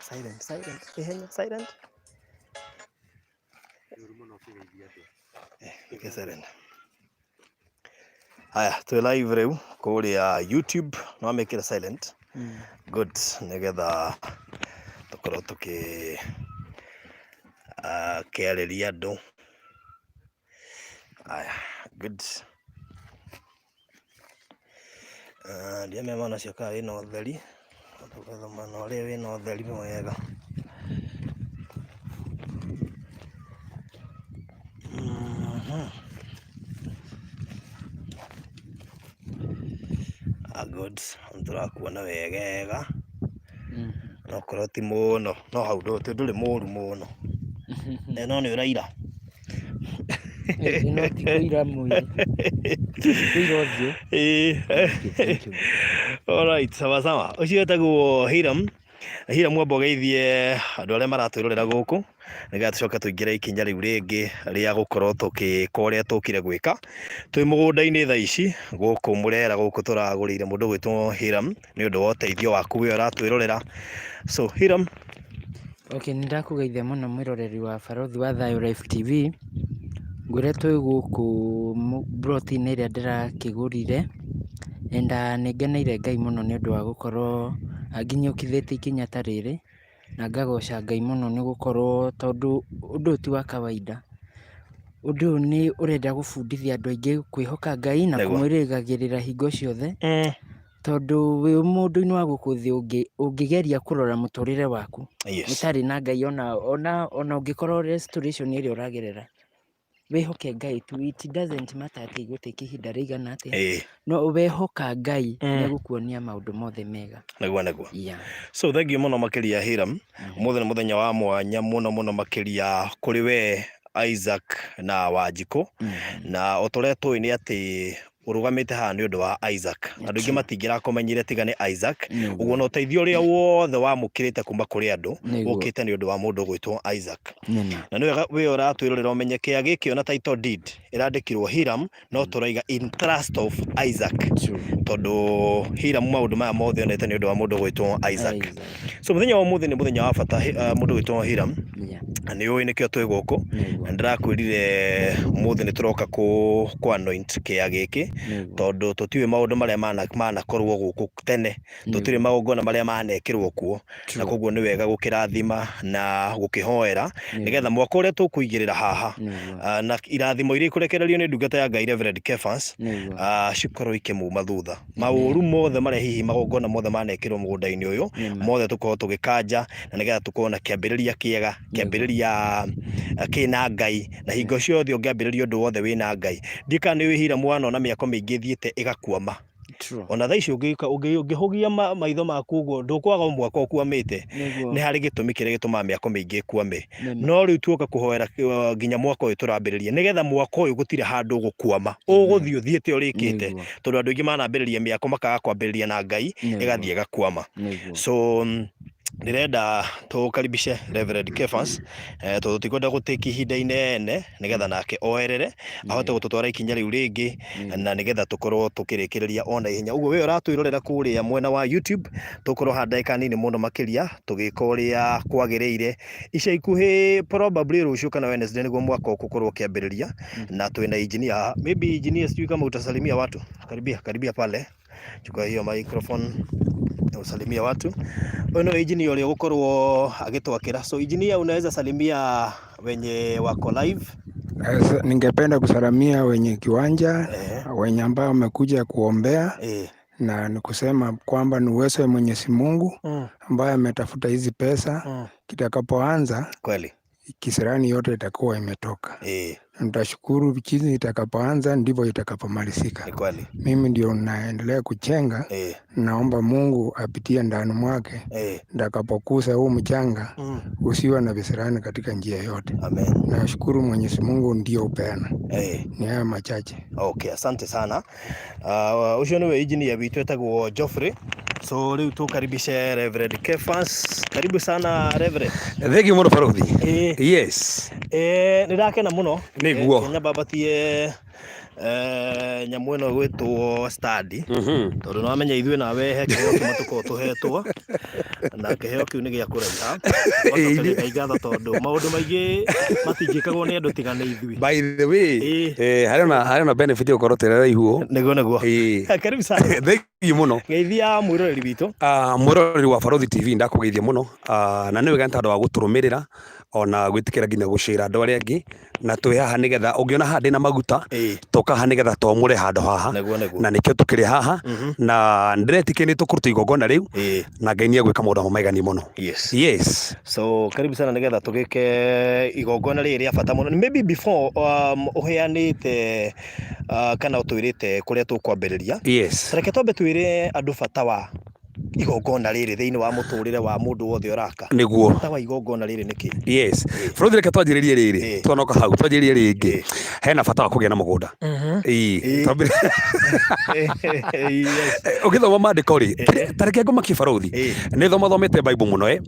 Silent. Silent. Haya, tu live reu kuria YouTube no make it silent. Good. Nigetha tukorwo tuki kiariria andu. Haya, good. Ndia mema nacio ka wina utheri. Tugathoma no ria wina utheri mwega. Good. Turakuona wegega. No korwo ti muno no hau nduri muru muno. No ni uraira. No ti kuira mwiri. Kuira uthio. All right, sawa. Ucio etagwo Hiram. Hiram wambo geithie andu aria maratwirorera guku nigetha tucoke tuingire ikinya riu ringi ria gukorwo tukikoria tukire gwika twi mugunda-ini tha ici guku murera guku turagurire mundu gwitwo Hiram ni undu wa uteithio waku we uratwirorera. So Hiram, okay, nindakugeithia muno mwiroreri wa Barothi wa Thayo Live TV. Ngwire twi guku broti-ini iria ndirakigurire enda ningeneire Ngai muno ni undu wa gukorwo anginyukithitie ikinya ta riri na ngagoca Ngai muno ni gukorwo tondu undu ti wa kawaida. Undu ni urenda gubundithia andu aingi kwihoka Ngai na kumwirigagirira hingo ciothe tondu wi mundu-ini wa guku thi ungigeria kurora muturire waku utari na Ngai ona ungikorwo restoration iria uragerera wihoke Ngai tu. It doesn't matter ati igutiki ihinda rigana atia, no wehoka Ngai ni gukuonia maundu mothe mega. Naguo. So thank you muno makiria Hiram. Umuthi ni muthenya wa mwanya muno makiria kuri we Isaac na Wanjiku na otoria tui ni ati urugamite haha ni undu wa Isaac. Andu ingi matingira kumenyire tiga ni Isaac. Uguo no teithio uria wothe wamukirite kuma kuri andu ukite ni undu wa mundu gwitwo Isaac. Na ni we uratwirorera umenye kia giki ona title deed irandikirwo Hiram no turaiga in trust of Isaac. Tondu Hiram maundu maya mothe onete ni undu wa mundu gwitwo Isaac. So muthenya wa umuthi ni muthenya wa bata mundu gwitwo Hiram. Ni uyu nikio twi guku na ndirakwirire umuthi ni turoka ku anoint kia giki tondu tutiwe maundu maria manakorwo guku tene, tutire magongona maria manekirwo kuo na koguo ni wega gukirathima na gukihoera nigetha mwaka uria tukuigirira haha na irathimo iria ikurekererio ni ndungata ya Ngai Reverend Kefans cikorwo ikimuma thutha. Mauru mothe maria hihi magongona mothe manekirwo mugunda-ini uyu mothe tukorwo tugikanja na nigetha tukorwo kiambiriria kiega, kiambiriria kina Ngai na hingo ciothe ungiambiriria undu wothe wina Ngai. Ndika ni wihira mwana ona miako mingi thiete igakuama. Ona tha ici ungihugia maitho maku uguo ndukwaga mwaka ukuamite ni hari gitumi kiria gituma miako mingi kuame. No riu tuoka kuhoera nginya mwaka uyu turambiriria nigetha mwaka uyu gutire handu gukuama uguthii uthiete urikite tondu andu ingi manambiriria miako makaga kwambiriria na Ngai igathie igakuama. So ndirenda tukaribishe Reverend Kefans tondu tikwenda gutiki ihinda inene nigetha nake oerere ahote gututwara ikinya riu ringi na nigetha tukorwo tukirikiriria ona ihenya. Uguo we uratwirorera kuria mwena wa YouTube tukorwo ha ndagika nini muno makiria tugika uria kwagiriire ica ikuhi probably rucio kana Wednesday niguo mwaka ukorwo kiambiriria na twina engineer. Maybe engineer sijui kama utasalimia watu. Karibia pale, chukua hiyo microphone usalimia watu. Ono engineer ulia gukorwo agitwakira. So engineer, unaweza salimia wenye wako live? Ningependa kusalamia wenye kiwanja wenye ambao wamekuja kuombea na nikusema kwamba ni uwezo wa Mwenyezi Mungu ambaye ametafuta hizi pesa. Kitakapoanza kweli kisirani yote itakuwa imetoka. Nitashukuru jinsi itakapoanza ndivyo itakapomalizika. Mimi ndio naendelea kuchenga. Naomba Mungu apitie ndani mwake. Nitakapokusa huu mchanga usiwe na visirani katika njia yote. Amen. Nashukuru Mwenyezi Mungu ndio upeana. Ni haya machache. Okay, asante sana. Ucio niwe engineer witu etagwo Geoffrey. So riu tukaribishe Reverend Kefans. Karibu sana Reverend. Thank you muno Barothi. Yes. Nirakena muno. Niguo. Kenya babatie nyamu ĩno gwĩtwo study tondũ no amenya ithuĩ nawe he kĩheo kĩmwe tũkorwo tũhetwo na kĩheo kĩu nĩ gĩa kũraiha Ngai ngatho tondũ maũndũ maingĩ matingĩkagwo nĩ andũ tigana ithuĩ. By the way, harĩ na benefit gũkorwo tũraraihu nĩguo karibu sana. Thank you mũno. Geithia mwĩroreri witũ. Mwĩroreri wa Barũthi TV ndakũgeithia mũno na nĩ wega nĩ tondũ wa gũtũrũmĩrĩra ona gwĩtĩkĩra nginya gũcĩra andũ arĩa angĩ na twĩ haha nĩgetha ũngĩona haha ndĩna maguta toka haha nĩgetha twamũre handũ haha na nĩkĩo tũkĩrĩ haha na ndĩretikĩra nĩ tũkũruta igongona rĩu na Ngai nĩ egwĩka maũndũ maigani mũno. Yes. So karibu sana nĩgetha tũgĩke igongona rĩrĩ rĩa bata mũno. Maybe before ũheanĩte kana ũtwĩrĩte kũrĩa tũkwambĩrĩria. Yes. Reke twambe twĩre andũ bata wa igongona rĩrĩ thĩinĩ wa mũtũrĩre wa mũndũ wothe ũraka. Nĩguo. Bata wa igongona rĩrĩ nĩkĩ? Yes. Barũthi reke twanjĩrĩrie rĩrĩ. Twanoka hau twanjĩrĩrie rĩngĩ. Hena bata wa kũgĩa na mũgũnda. Ũgĩthoma maandĩko rĩ, ta reke ngomakie Barũthi. Nĩ thomete Bible mũno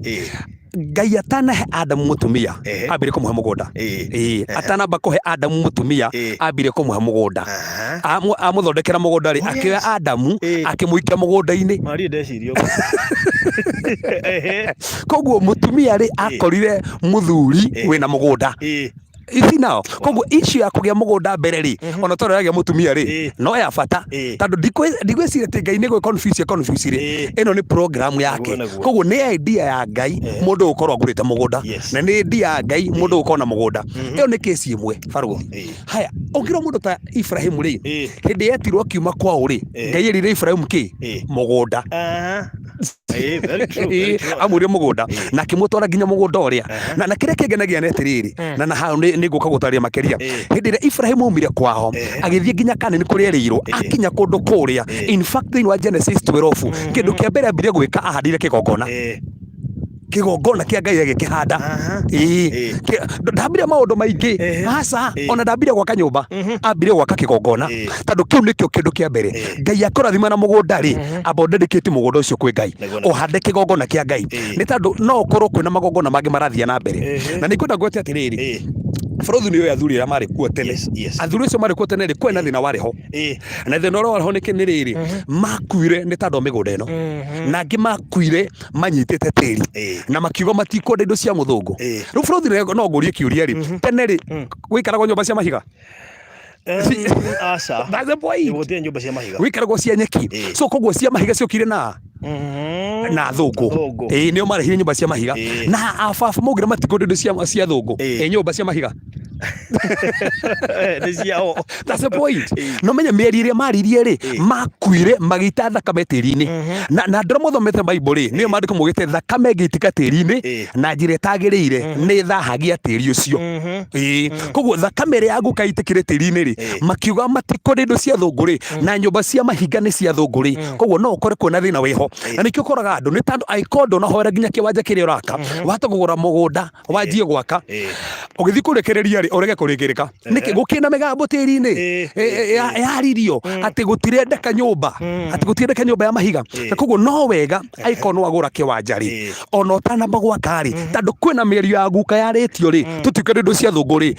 Ngai atanahe Adamu mũtumia ambire kũmũhe mũgũnda. Atanamba kũhe Adamu mũtumia ambire kũmũhe mũgũnda. Amũthondekera mũgũnda rĩ, akĩoya Adamu akĩmũikia mũgũnda-inĩ. Mari ndecirio. Koguo mũtumia rĩ akorire mũthuri wĩna mũgũnda. Ici nao koguo issue ya kũgĩa mũgũnda mbere rĩ ona tondũ yagĩa mũtumia rĩ no ya bata tondũ ndigwĩciria atĩ Ngai nĩ gwĩ confuse rĩ ĩno nĩ program yake. Koguo nĩ idea ya Ngai mũndũ gũkorwo agũrĩte mũgũnda na nĩ idea ya Ngai mũndũ gũkorwo na mũgũnda. Ĩyo nĩ case ĩmwe Barũthi. Haya ũngĩrwo mũndũ ta Ibrahim rĩ hĩndĩ yetirwo akiuma kwao rĩ Ngai erire Ibrahim kĩ mũgũnda. Amũrire mũgũnda na akĩmũtwara nginya mũgũnda ũrĩa na kĩrĩa kĩngenagia nĩ atĩrĩrĩ na hau nĩ ngũka gũtarĩria makĩria hĩndĩ ĩrĩa Ibrahim aumire kwao agĩthiĩ nginya Kanani kũrĩa erĩirwo akinya kũndũ kũrĩa. In fact thĩinĩ wa Genesis 12 kĩndũ kĩa mbere ambirie gwĩka ahandire kĩgongona kĩa Ngai agĩkĩhanda. Ndambire maũndũ maingĩ aca ona ndambire gwaka nyũmba ambire gwaka kĩgongona tondũ kĩu nĩkĩo kĩndũ kĩa mbere. Ngai akũrathima na mũgũnda rĩ amba ũndĩkĩtie mũgũnda ũcio kwĩ Ngai ũhande kĩgongona kĩa Ngai nĩ tondũ no ũkorwo kwĩna magongona mangĩ marathiĩ na mbere na nĩ kwenda gwete atĩrĩrĩ Barũthi nĩ athuri arĩa marĩ kuo tene. Athuri acio marĩ kuo tene rĩ kwena thĩna warĩ ho na thĩna ũrĩa warĩ ho nĩ rĩrĩ makuire nĩ tondũ mĩgũnda ĩno na angĩ makuire manyitĩte tĩri na makiuga matikwenda indo cia mũthũngũ. Rĩu Barũthi no ngũrie kĩũria rĩ tene rĩ gũikaragwo nyũmba cia mahiga? Aca. That's the point. Gũtirĩ nyũmba cia mahiga. Gũikaragwo cia nyeki. So koguo cia mahiga ciokire na thũngũ. Nĩo marehire nyũmba cia mahiga na ababa maugire matikwenda indo cia thũngũ nyũmba cia mahiga. That's the point. No menya mĩeri ĩrĩa maririe rĩ makuire magĩita thakame tĩri-inĩ na ndĩra mũthomete Bible rĩ nĩyo maandĩko maugĩte thakame ĩngĩitika tĩri-inĩ na njĩra ĩtagĩrĩire nĩ thahagia tĩri ũcio. Koguo thakame ĩrĩa yagũkaitĩkire tĩri-inĩ rĩ makiuga matikwenda indo cia thũngũ rĩ na nyũmba cia mahiga nĩ cia thũngũ rĩ koguo no ũkore kwĩna thĩna wĩho na nĩkĩo ũkoraga andũ nĩ tondũ angĩkorwo ndũnahoera nginya kĩwanja kĩrĩa ũraka wahota kũgũra mũgũnda wanjie gwaka ũgĩthiĩ kũrekereria rĩ ũrege kũrĩkĩrĩka nĩkĩ gũkĩna mĩgambo tĩri-inĩ yaririo atĩ gũtirendeka nyũmba ya mahiga na koguo no wega angĩkorwo nĩ wagũra kĩwanja rĩ ona ũtanamba gwaka rĩ tondũ kwĩna mĩario ya guka yarĩtio rĩ tũtikwenda indo cia thũngũ rĩ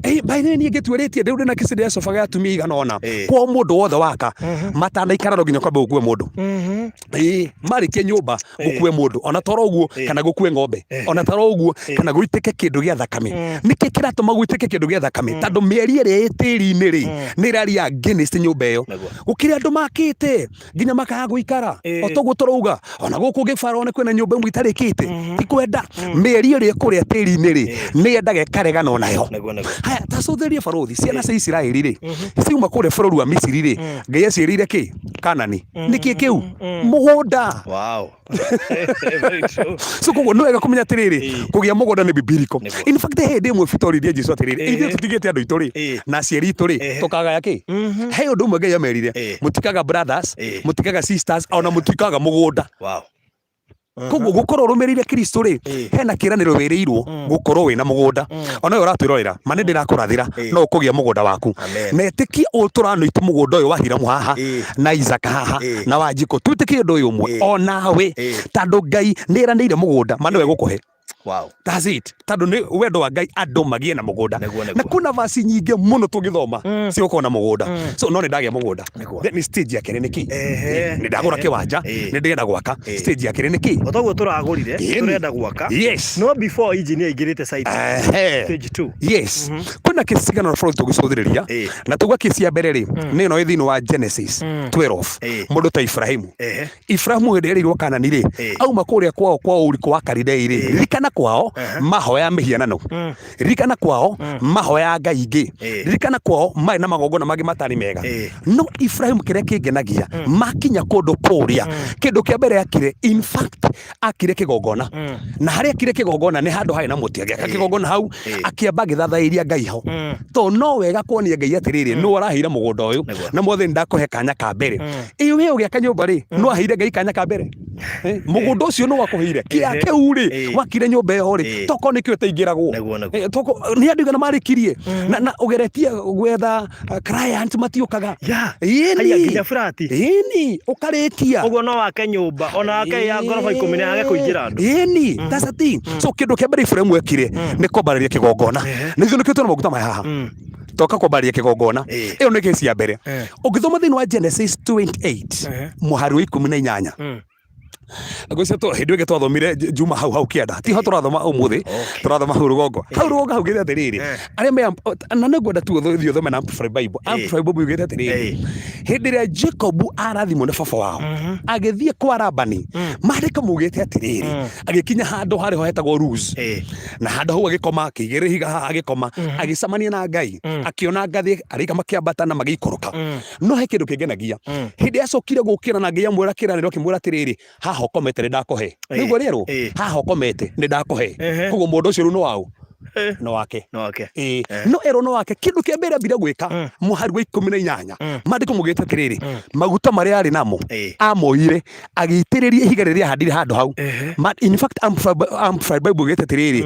baithĩ niĩ ngĩtuĩrĩtie rĩu ndĩna kĩcindĩ ya coba gĩa atumia igana ona kwa mũndũ wothe waka matanaikara no nginya kwamba gũkue mũndũ marĩkia nyũmba gũkue mũndũ ona toro ũguo kana gũkue ng'ombe ona toro ũguo kana gũitĩke kĩndũ gĩa thakame. Nĩkĩ kĩratũma gũitĩke kĩndũ gĩa thakame tondũ mĩeri ĩrĩa ĩ tĩri-inĩ rĩ nĩ ĩraria against nyũmba ĩyo gũkĩrĩ andũ makĩte nginya makaga gũikara otoguo tũrauga ona gũkũ gĩbaro kwĩna nyũmba ĩmwe itarĩkĩte ti kwenda mĩeri ĩrĩa kũrĩa tĩri-inĩ rĩ nĩ yendaga ĩkaregana nayo. Haya tacũthĩrie Barũthi ciana cia Isiraeli rĩ ciuma kũrĩa bũrũri wa Misiri rĩ Ngai aciĩrĩire kĩ Kanani nĩkĩ kĩu mũgũnda. So koguo nĩ wega kũmenya atĩrĩrĩ kũgĩa mũgũnda nĩ biblical. In fact hĩndĩ ĩmwe bitoririe Jesũ atĩrĩrĩ ithuĩ tũtigĩte andũ aitũ rĩ na aciari itũ rĩ tũkagaya kĩ he ũndũ ũmwe Ngai amerire mũtikaga brothers mũtikaga sisters ona mũtikaga mũgũnda. Koguo gũkorwo ũrũmĩrĩire Kristo rĩ hena kĩĩranĩro wĩrĩirwo gũkorwo wĩna mũgũnda ona ũyũ ũratwĩrorera ma nĩ ndĩrakũrathĩra no ũkũgĩa mũgũnda waku na ĩtĩkie tũranoitwo mũgũnda ũyũ wa Hiramu haha na Isaac haha na Wanjikũ twĩtĩkie ũndũ ũyũ ũmwe o nawe tondũ Ngai nĩ eranĩire mũgũnda ma nĩwe gũkũhe Wow. That's it. Tando ni wendo wa Ngai andu magie na mugunda. Na kuna vasi nyingi muno tugithoma cio kona mugunda. So no ni ndagia mugunda. Then stage yake ni ki? Ni ndagura kiwanja, ni ndenda gwaka. Stage yake ni ki? Otoguo turagurire, turenda gwaka. Yes. No before engineer igirite site. Stage 2. Yes. Kuna kisigana na flow tugicuthiria na tuga kisia mbere ri ni no ithino wa Genesis 12. Mundu ta Ibrahimu. Ibrahimu nderirwo Kanani ri. Au makuria kwao uri kwa Karide ri. Rikana kwao mahoya mihianano. Rikana kwao mahoya Ngai ingi. Rikana kwao mai na magongona magi matari mega. No Ibrahimu kire kingenagia makinya kundu kuria. Kindu kia mbere yakire in fact akire kigongona. Na haria akire kigongona ni handu hai na muti agiaka kigongona hau akiamba githathairia Ngai ho. To no wega kuonia Ngai atiriri no arahira mugunda uyu na mothe ndakuhe kanya ka mbere. Iwe ugiaka nyumba ri no ahire Ngai kanya ka mbere. Mugunda ucio no wakuhire kia keu ri wakire nyumba yo ri toko nikio taingiragwo toko ni andu gana marikirie na ugeretie gwetha client matiukaga haya nginya frati ukaritia uguo no wake nyumba ona wake ya ngorofa 10 na age kuingira andu that's the thing. So kindu kia mbere Ibrahimu ekire ni kwambararia kigongona nithio nikio tuna maguta maya haha toka kwambararia kigongona iyo ni kesi ya mbere. Ugithoma thini wa Genesis 28 muhari wa 18 Agwisa to hindu ige twathomire juma hau kienda ti ho turathoma umuthi turathoma hau rugongo hau gite atiriri aria me na negwenda tu thio thome na Amplified Bible. Amplified Bible gite atiriri hindi ria Jacob arathimo ne baba wao agithie kwa Labani marika mugite atiriri agikinya handu hari ho hetagwo Luz na handu hau agikoma akigire higa haha agikoma agicamania na Ngai akiona ngathi arika makiambata na magikoroka no he kindu kingenagia hindi acokire gukira na Ngai amwira kiraniro kimwira atiriri haha komete ni ndakuhe niguo rero haha komete ni ndakuhe koguo mundu ucio no wao no wake no ero no wake kindu kia mbere ambire gwika muhari wa 18 mandiko mugite atiriri maguta maria ari namo amoire agitiririe ihiga riria handire handu hau in fact Amplified Bible gite atiriri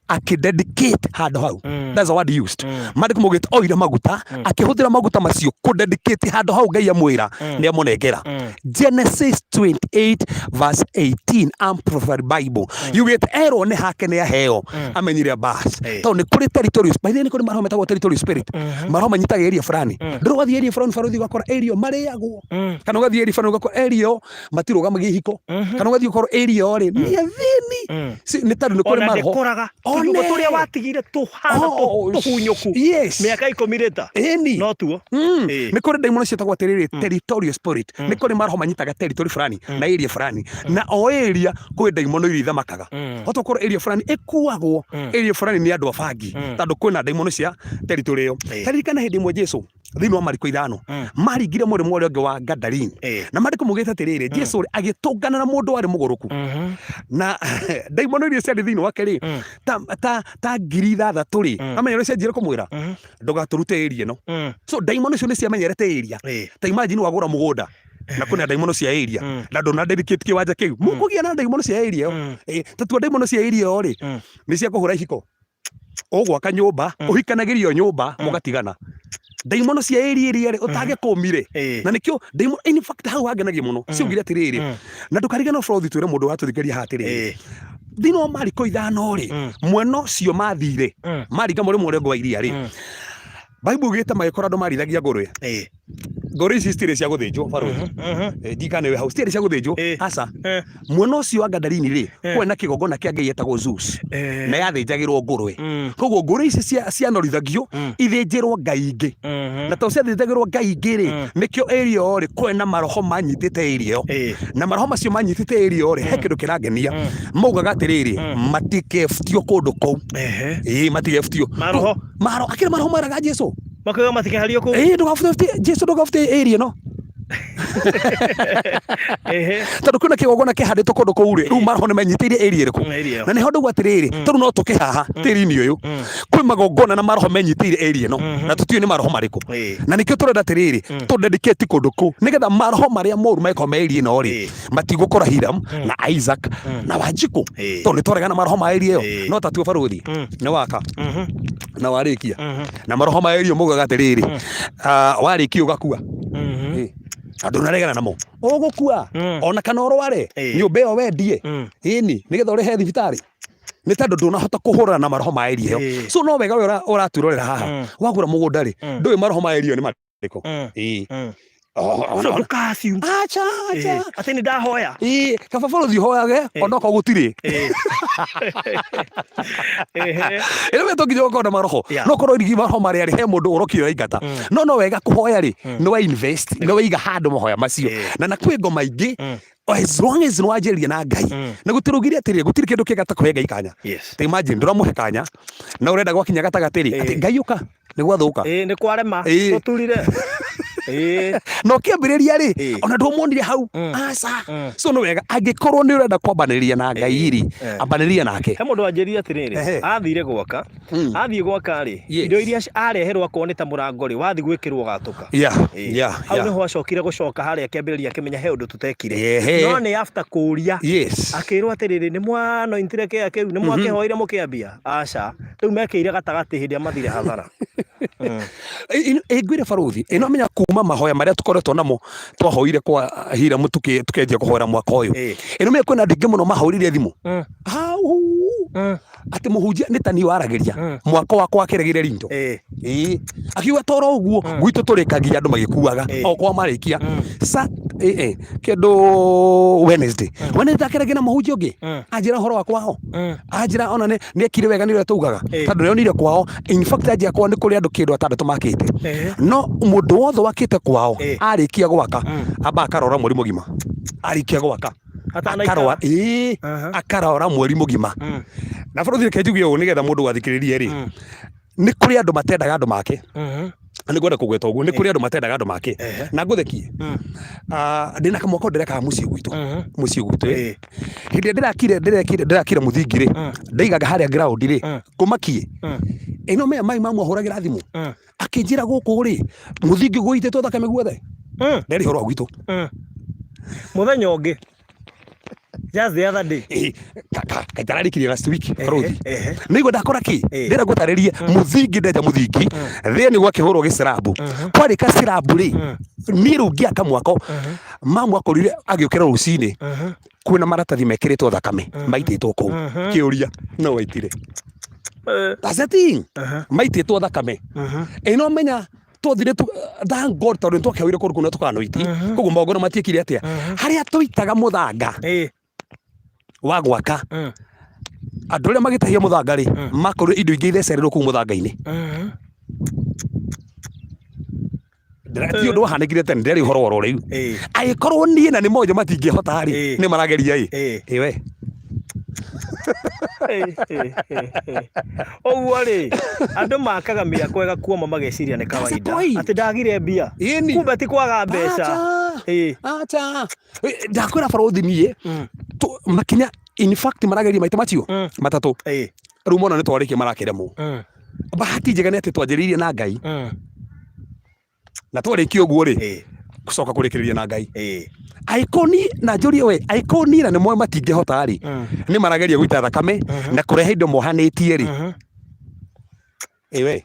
akidedicate handu hau that's the word used mandiko mugite oire maguta akihuthira maguta macio kudedicate handu hau Ngai amwira ni amunengera. Genesis 28 verse 18 Amplified Bible yugite ero ni hake ni aheo amenyire bas to ni kuri territory spirit ni kuri marho metagwo territory spirit marho manyitaga area fulani ndoro wathi area fulani faruthi gakora area mareagwo kana ugathi area fulani gakora area matiruga magihiko kana ugathi gakora area ore ni athini ni taru ni kuri marho Tugo turia watigire tuhana tuhunyuku miaka 10 rita no tuo ni kuri daimon cietagwo atiriri territorial spirit ni kuri marho manyitaga territory fulani na area fulani na o area kuri daimon iri thamakaga otokoro area fulani ekuagwo area fulani ni andu afangi tandu kwina daimon cia territory yo taririkana hindi mwe Jesu thini wa Mariko 5 maringire murimo uria ungi wa Gadarene na Mariko mugite atiriri Jesu agitungana na mundu wari muguruku na daimon iria cia thini wake ri ta ngiri 6 ri amenyere cia njire kumwira ndugaturute area no so daimon icio ni cia menyerete area ta imagine wagura mugunda na kuna daimon cia area na ndona dedicate kiwanja kiu mukugia na daimon cia area tatu daimon cia area ri ni cia kuhura ihiko ogwaka nyumba uhikanagirio nyumba mugatigana daimon cia area ri utage kumire na nikio daimon in fact hau hagenagia muno ciugire atiriri na ndukarigana flow twire mundu watuthigeria hatiriri thini wa Mariko 5 ri mwena ucio mathire maringa murimo uria ngwa iria ri Bible gita magikora andu marithagia ngurwe ngurwe ici citire cia guthinjwo faruthi njikane we house citire cia guthinjwo aca mwena ucio wa Gadarene ri kwena kigongona kia Ngai etagwo Zeus na yathinjagirwo ngurwe koguo ngurwe ici cia norithagio ithinjirwo Ngai ingi na to cia thinjagirwo Ngai ingi ri nikio area ori kwena maroho manyitite area yo na maroho macio manyitite area ori he kindu kirangenia maugaga atiriri matikeftio kundu kou matikeftio maroho akira maroho maraga Jesu makaga matikehario kou ndugafute Jesu ndugafute area no tondu kwina kigongona kihanditwo kundu kou ri riu maroho nimanyitire area iriku na niho ndugu atiriri tondu no tuke haha tiri-ini uyu kwi magongona na maroho menyitire area no na tutiyo ni maroho mariku na nikio turenda atiriri tu dedicate kundu kou nigetha maroho maria moru meko me area no ri matigukora Hiram na Isaac na Wanjiku tondu twaregana maroho ma area yo no tatuo faruthi ni waka na warikia na maroho ma area mugaga atiriri warikia ugakua andu naregana namo ugukua ona kana orware nyumba iyo wendie ini nigetha urihe thibitari nĩ tondũ ndũnahota kũhũrana na maroho ma area ĩyo. So no wega we ũratwĩrorera haha wagũra mũgũnda rĩ ndũĩ maroho ma area ĩyo nĩ marĩkũ. Ndũkaciu acha atĩ nĩ ndahoya kaba bũrũthi hoyage onoko gũtirĩ ĩrĩ tũnginya gũkorwo na maroho no korwo irigi maroho marĩa rĩ he mũndũ ũrokire ingata no wega kũhoya rĩ nĩ wa invest nĩ waiga handũ mahoya macio na kwĩ ngoma ingĩ as long as nĩwanjĩrĩria na Ngai na gũtirũgirie atĩrĩ gũtirĩ kĩndũ kĩega ta kũhe Ngai kanya. Ta imagine ndũramũhe kanya na ũrenda gwakinya gatagatĩ rĩ atĩ Ngai ũka nĩ gwathũka nĩ kwarema tũturire no kĩambĩrĩria rĩ ona ndũmonire hau aca. So no wega angĩkorwo nĩ ũrenda kwambanĩrĩria na Ngai rĩ ambanĩrĩria nake. He mũndũ anjĩrire atĩrĩrĩ athire gwaka athiĩ gwaka rĩ indo iria areherwo akorwo nĩ ta mũrango rĩ wathi gwĩkĩrwo gatũka hau nĩho acokire gũcoka harĩa kĩambĩrĩria akĩmenya he ũndũ tũtekire no nĩ after kũria akĩrwo atĩrĩrĩ nĩ mwanointire kĩa kĩu nĩ mwakĩhoire mũkĩambia aca rĩu mekĩire gatagatĩ hĩndĩ mathire hathara. Ngwĩre barũthi ĩno menya kuma mahoya marĩa tũkoretwo namo twahoire kwa Hira tukenjia kũhoera mwaka ũyũ ĩno menya kwĩna andũ aingĩ mũno mahũrire thimũ atĩ mũhunjia nĩ tani waragĩria mwaka wakwa akĩregire indo akiuga toro ũguo gwitũ tũrĩkagia andũ magĩkuaga okwa marĩkia kĩndũ Wednesday akĩregire na mũhunjia ũngĩ anjĩra ũhoro wa kwao anjĩra ona nĩekire wega nĩrĩa taugaga tondũ nĩonire kwao in fact anjĩra kwao nĩ kũrĩ andũ kĩndũ atandatũ makĩte no mũndũ wothe wakĩte kwao arĩkia gwaka amba akarora mweri mũgima arĩkia gwaka akarora mweri mũgima na bũrũthi reke njuge ũũ nĩgetha mũndũ wathikĩrĩrie rĩ nĩ kũrĩ andũ matendaga andũ make nĩ ngwenda kũgweta ũguo nĩ kũrĩ andũ matendaga andũ make na ngũthekie ndĩna kamwaka ndĩrekaga mũciĩ gwitũ hĩndĩ ndĩrakire mũthingi rĩ ndaigaga harĩa ground rĩ ngũmakie ĩno maya mai mamwahũragĩra thimũ akĩnjĩra gũkũ rĩ mũthingi gũitĩtwo thakame guothe nderĩ horo gwitũ mũthenya ũngĩ just the other day kaitararekirie last week bũrũthi nĩguo ndakora kĩ ndĩra ngũtarĩrie mũthingi ndenja mũthingi thĩinĩ gwakĩhũrwo gĩcirabu kwarĩ gacirabu rĩ niĩ rĩu ngĩaka mwako mamu akorire agĩũkĩra rũcinĩ kwĩna maratathi mekĩrĩtwo thakame maitĩtwo kũu kĩũria no waitire that's the thing maitĩtwo thakame ĩno menya twathire thank God tondũ nĩtwakĩhũire kũndũ kũu tũkanoiti koguo maũngano matiĩkire atĩa harĩa tũitaga mũthanga wa gwaka andũ arĩa magĩtahia mũthanga rĩ makorwo indo ingĩ ithecererwo kũu mũthanga-inĩ ti ũndũ wahanĩkire tene ndĩrarĩ ũhoro woro rĩu agĩkorwo niĩ na nĩ moja matingĩhota rĩ nĩ marageria we ũguo rĩ andũ makaga mĩako ĩgakuoma mageciria nĩ kawaida atĩ ndagire mbia kumbe ti kwaga mbeca ndakwĩra barũthi niĩ makinya in fact marageria maita macio matatũ rĩu mona nĩ twarĩkia marakĩremwo bahati njega nĩ atĩ twanjĩrĩirie na Ngai na twarĩkia ũguo rĩ gũcoka kũrĩkĩrĩria na Ngai aikoni na njũrie we aikoni na nĩ moe matingĩhota rĩ nĩ marageria gũita thakame na kũrehe indo mohanĩtie rĩ we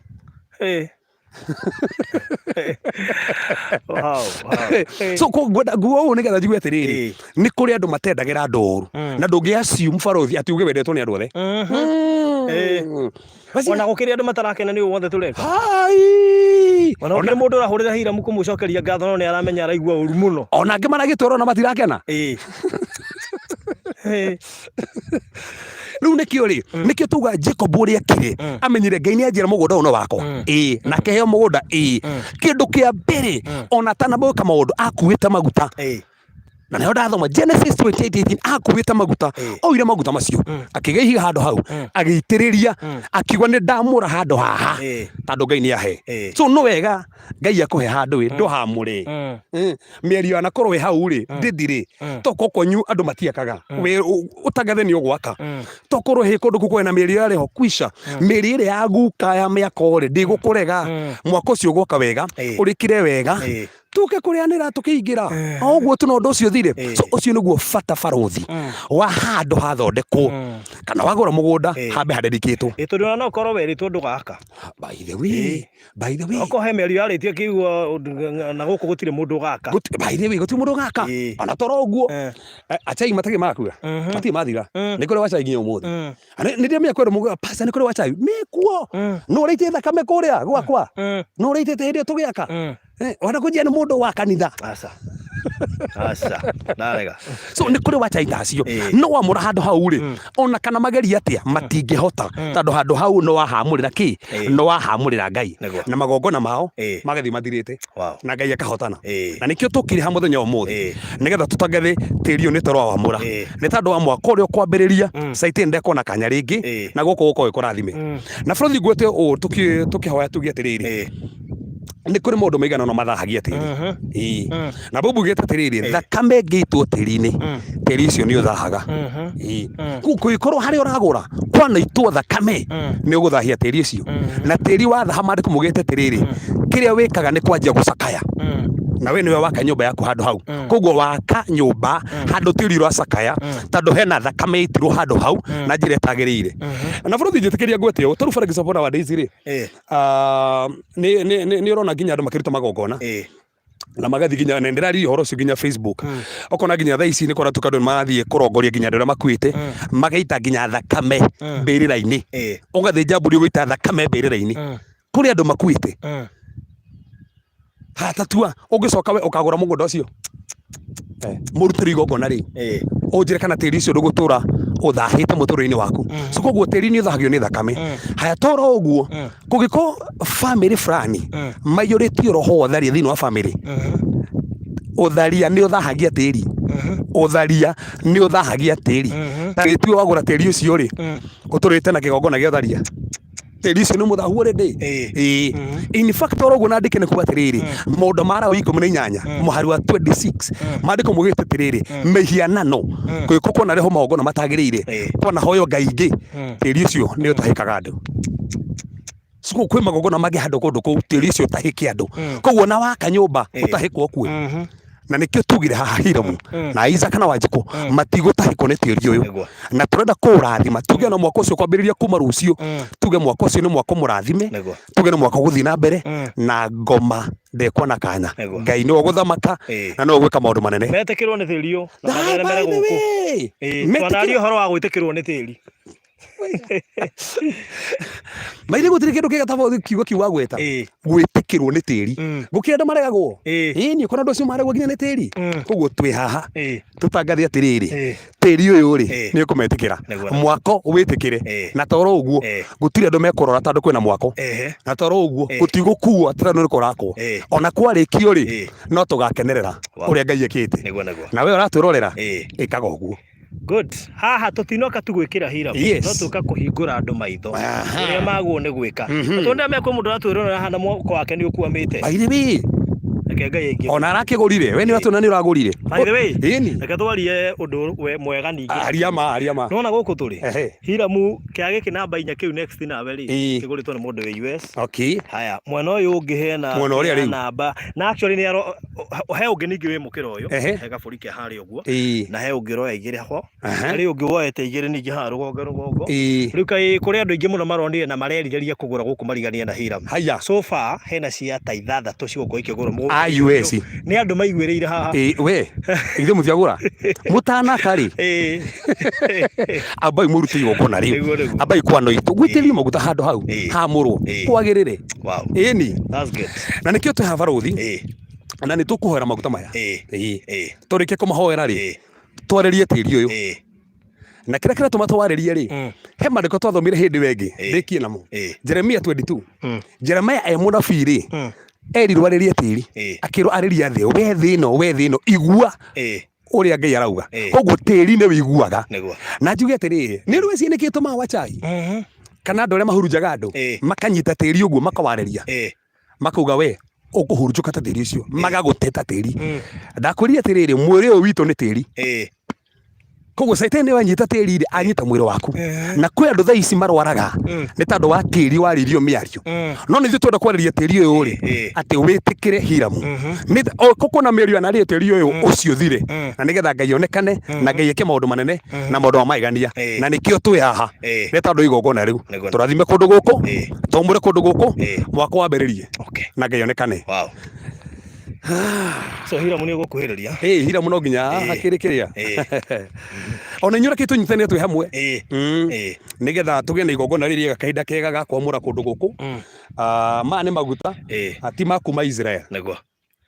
so ngwenda nguo ũũ nĩgetha njigue atĩrĩrĩ nĩ kũrĩ andũ matendagĩra andũ ũru na ndũngĩ assume barũthi atĩ uge wendetwo nĩ andũ othe ona gũkĩrĩ andũ matarakena nĩ wothe tũreka ona gũkĩrĩ mũndũ ũrahũrĩra Hira kũmũcokeria ngatho no nĩ aramenya araigua ũru mũno ona angĩ maragĩtwarwo na matirakena rĩu nĩkĩo rĩ nĩkĩo tuga Jacob ũrĩa kĩrĩ amenyire Ngai nĩ anjĩra mũgũnda ũyũ nĩ wakwa na kĩheo mũgũnda kĩndũ kĩa mbere ona tanambũka maũndũ akuĩte maguta na nĩho ndathoma Genesis 28:18 akuĩte maguta oire maguta macio akĩgĩa ihiga handũ hau agĩitĩrĩria akiuga nĩ ndamũra handũ haha tondũ Ngai nĩ ahe so no wega Ngai akũhe handũ wĩ ndũhamũre mĩario anakorwo wĩ hau rĩ ndĩthirĩ toko konyu andũ matiakaga we ũtangathe nĩ ũgwaka tokorwo he kũndũ kũkũhe na mĩario yarĩho kwisha mĩario ĩrĩa ya guka ya mĩako rĩ ndĩgũkũrega mwaka ũcio ũgoka wega ũrĩkire wega tuke kũrĩanĩra tũkĩingĩra ũguo tu na ũndũ ũcio thire so ũcio nĩguo bata barũthi wa handũ hathondekwo kana wagũra mũgũnda hambe handĩkĩtwo tondũ no korwo werĩtwo ndũgaka by the way okorwo he mĩario yarĩtio kĩiguo na gũkũ gũtirĩ mũndũ gaka by the way gũtirĩ mũndũ gaka ona toro ũguo achai matarĩ makua matirĩ mathira nĩ kũrĩ wacai nginya ũmũthĩ Nä ndä mä kwenda må pasa nä kå rä wa chai mä kuo no rä ite thakame kå rä a gwakwa no rä ite tä hä ndä tå gä aka wenda kå njia nä må ndå wa kanitha narega so nä kå rä wa chai tacio no wamå ra handå hau rä ona kana mageria atä a matingä hota tondå handå hau no wahamå rä ra kä no wahamå rä ra Ngai na magongona mao magathiä mathirä te na Ngai akahotana na nä kä o tå kä rä ha må thenya å må thä nä getha tå tangathe tä ri å nä toro wamå ra nä tandå wa mwaka å rä a å kwambä rä ria caitä ndekona kanya rä ngä na gå kå gå korwo gä kå rathime na bå rå ngwä te å tå kä hoya tuge atä rä rä nä kå rä maå ndå maigana no mathahagia tä ri na bå mbugä te atä rä rä thakame ngä itwo tä ri-inä tä ri ũcio nä å thahaga kå gä korwo harä a å ragå ra kwanaitwo thakame nä å gå thahia tä ri ũcio na tä ri wathaha mandä kå må gä te tä rä rä kä rä a wä kaga nä kwanjia gå cakaya na we nä we waka nyå mba yaku handå hau koguo waka nyå mba handå tä ri å racakaya tondå hena thakame itirwo handå hau na njä ra ätagä rä ire na bå rå thi njä tä kä ria ngwete å tarå baragä cabora wa ndaici rä nä å rona nginya andå makä ruta magongona na magathi nginya na ndä rari å horo å cio nginya Facebook okona nginya thaa ici nä kora tukandå nä marathiä kå rongoria nginya andå arä a makuä te magaita nginya thakame mbä rä ra-inä å gathä nja mbå ri å gå ita thakame mbä rä ra-inä kå rä andå makuä te hatatua å ngä coka we å kagå ra må gå nda å cio må rutä ri igongona rä å njä re kana tä ri å cio ndå gå tå ra å thahä te må tå rä inä waku so koguo tä ri nä å thahagio nä thakame haya tora å guo kå gä korwo bamä fulani maiyå rä tie roho wa tharia thä inä wa bamä å tharia nä å thahagia tä ri å tharia nä å thahagia tä ri ta gä tue wagå ra tä ri å cio rä å tå rä te na kä gongona gä a tharia tä ri å cio nä må thahu rä in fact oro guo na ndike nä kuga atä rä rä maå ndå mara 18 må hari wa 26 mandä ko må gä te atä rä rä mä hianano kå gä korwo kwona rä ho magongona matagä rä ire twana hoyo ngai ingä tä ri å cio nä å tahä kaga andå cukå kwä magongona mangä handå kå ndå kå u tä ri å cio tahä ke andå koguo na waka nyå mba å tahä kwa kue na nä kä o tugire haha Hiramu na Isaac na Wanjikå matigå tahä ko nä tä ri å yå na tå renda kå rathima tuge na mwaka å cio kwambä rä ria kuma rå cio tuge mwaka å cio nä mwaka må rathime tuge nä mwaka gå thiä na mbere na ngoma ndekwa na kanya Ngai nä gå thamaka na no gwä ka maå ndå manene metä kä rwo nä tä ri å na matheremere gå kå twanaria å horo wa gwä tä kä rwo nä tä ri maire gå tirä kä ndå kä gatabo kiugo kiuga gweta gwä tä kä rwo nä tä ri gå kä andå maregagwo nä kona andå acio maregwo nginya nä tä ri koguo twä haha tå tangathe atä rä rä tä ri å yå rä nä å kå metä kä ra mwako wä tä kä re na toro å guo gå tirä andå mekå rora tandå kwä na mwako na toro å guo gå tigå kuo atä rä nä kå rakwo ona kwarä kio rä no tå gakenerera å rä a Ngai ekä te na we å ratwä rorera ä kaga å guo good haha tũtinoka tu gwĩkĩra Hiramu no tũka kũhingũra andũ maitho ũrĩa magwo nĩ gwĩka tondũ mekwo mũndũ aratwĩrora haha na mwako wake nĩ ũkwamĩte reke Ngai aingĩ ona arakĩgũrire we nĩ watũona nĩ ũragũrire by the way reke twarie ũndũ mwega ningĩ ariama nona gũkũ tũrĩ Hiramu kĩa gĩkĩ namba 4 kĩu next nawe rĩ kĩgũrĩtwo nĩ mũndũ wĩ US haya mwena ũyũ ũngĩ hena namba na actually nĩ he ũngĩ ningĩ wĩ mũkĩra ũyũ he gabũri kĩa harĩa ũguo na he ũngĩ roya igĩrĩ ho harĩ ũngĩ woete igĩrĩ ningĩ haha rũgongo rĩu kaĩ kũrĩ andũ aingĩ mũno maronire na marerirĩria kũgũra gũkũ marigania na Hiramu so far hena cia ta 6 cigũkorwo ikĩgũrwo US nĩ andũ maiguĩrĩire haha we ithe mũtiagũra mũtanaka rĩ ambai mũrute igongona rĩu ambai kwano itũ gwĩtĩria maguta handũ hau hamũrwo kwagĩrĩre ĩni na nĩkĩo twĩ hava rũthi na nĩ tũkũhoera maguta maya tũrĩkie kũmahoera rĩ twarĩrie tĩri ũyũ na kĩrĩa kĩratũma twarĩrie rĩ he mandĩko twathomire hĩndĩ wengĩ ndĩkie namo Jeremia 22 Jeremia mũnabii rĩ erirwo arĩrie tĩri akĩrwo arĩria thĩ we thĩ ĩno igua ũrĩa Ngai arauga koguo tĩri nĩ wĩiguaga na njuge atĩrĩrĩ nĩ rwĩciĩ nĩkĩ tũmaga wachai kana andũ arĩa mahurunjaga andũ makanyita tĩri ũguo makawarĩria makauga we ũkũhurunjũka ta tĩri ũcio magagũte ta tĩri ndakwĩrire atĩrĩrĩ mwĩrĩ ũyũ witũ nĩ tĩri koguo Saitani wanyita tĩri rĩ anyita mwĩrĩ waku na kwĩ andũ thaa ici marwaraga nĩ tondũ wa tĩri warĩrio mĩario no nĩ ithuĩ twenda kwarĩria tĩri ũyũ rĩ atĩ wĩtĩkĩre Hiramu kũkũ na mĩario anarĩe tĩri ũyũ ũcio thire na nĩgetha Ngai onekane na Ngai eke maũndũ manene na maũndũ ma magegania na nĩkĩo twĩ haha nĩ tondũ igongona rĩu tũrathime kũndũ gũkũ twaumũre kũndũ gũkũ mwaka wambĩrĩrie na Ngai onekane So Hiramu ni gukuhiriria Hiramu no nginya akiri kiria ona inyura kitu nyitane twi hamwe nigetha tuge na igongona riri kahinda kega ga kwamura kundu guku ma ni maguta ati makuma Israel niguo